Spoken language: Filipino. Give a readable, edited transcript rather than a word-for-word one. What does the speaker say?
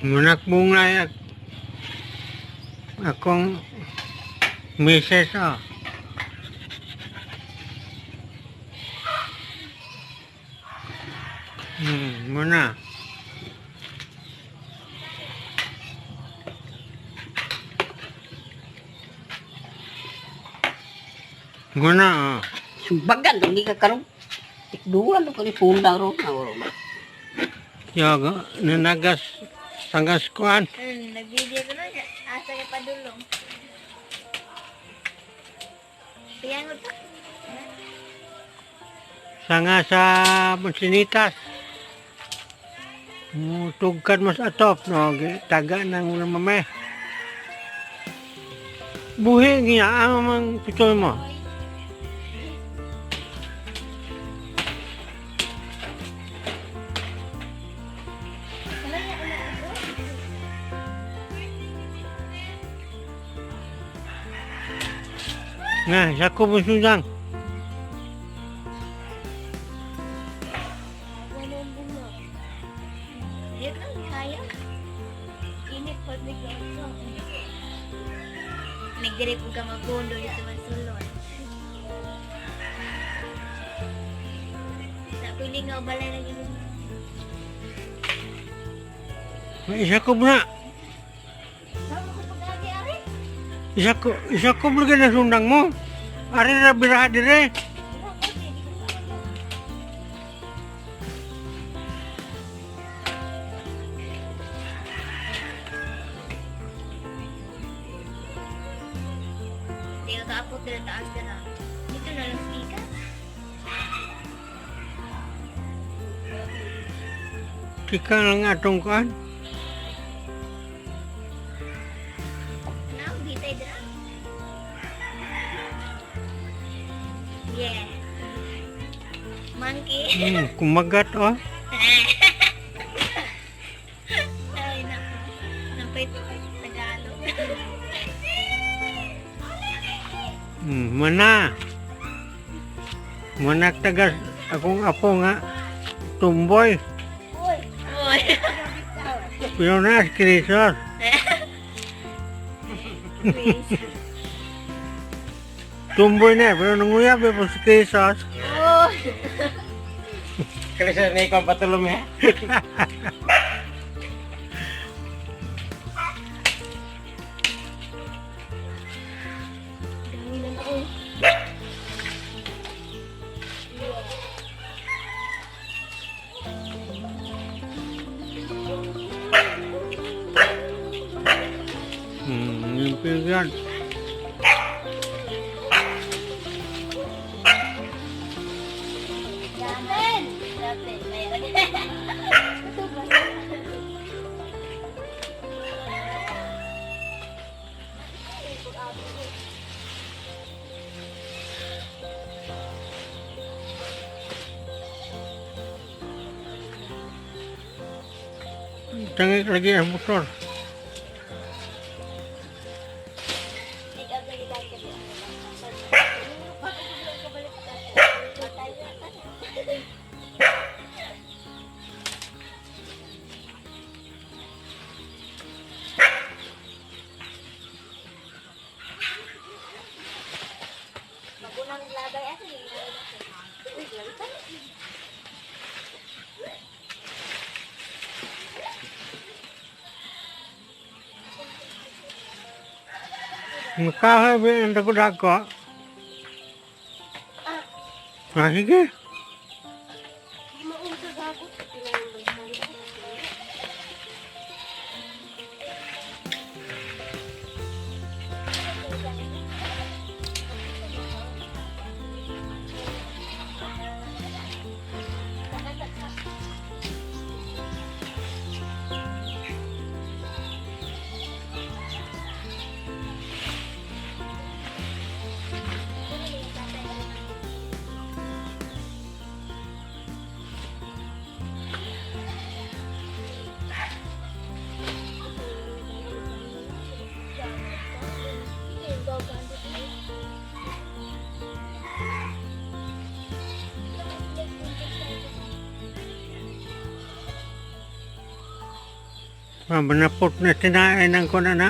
Manakbong na akong misis oh. Muna. Muna oh. Sumbagan, hindi ka karong. Tikduan ko ni pundang ro. Yaga, nanagas sangas kuan. Nag-video ko na siya. Asa ka padulong. Piyangot ka. Sanga sa Monsinitas. Tugkad mas atop no, taga nang ulang mamay. Buhi niya ang pitol mo. Nah, aku bersunjang. Dia kan kaya. Ini public also. Nagdiri po ka magbondo dito sa Mansulon. Sa pili nga balay na yun. Isa ko muna. Sama ko pag-agi, Ari. Isa ko belum na sundang mo. Ari na biraha dire. Hindi ka kaapot na taas ka na. Dito na lang speaker. Tika lang atong kuan. Now, bitay dira. Yeah. Monkey. Kumagat oh. Ay, naku. Napay Tagalog. Mana? Manak tagas akong apo nga tumboy. Uy. Pero na skrisor. Tumboy na pero nanguyab po skrisor. Uy. Krisor na ikaw patulong eh. Dami na na, uy. Yung pinggan. Jamin. Jamin. Tangik lagi ang motor. Magunang lagay asa ni. Makahay ba ang dako-dako? Sige. Manapot na tinain ang ko na na.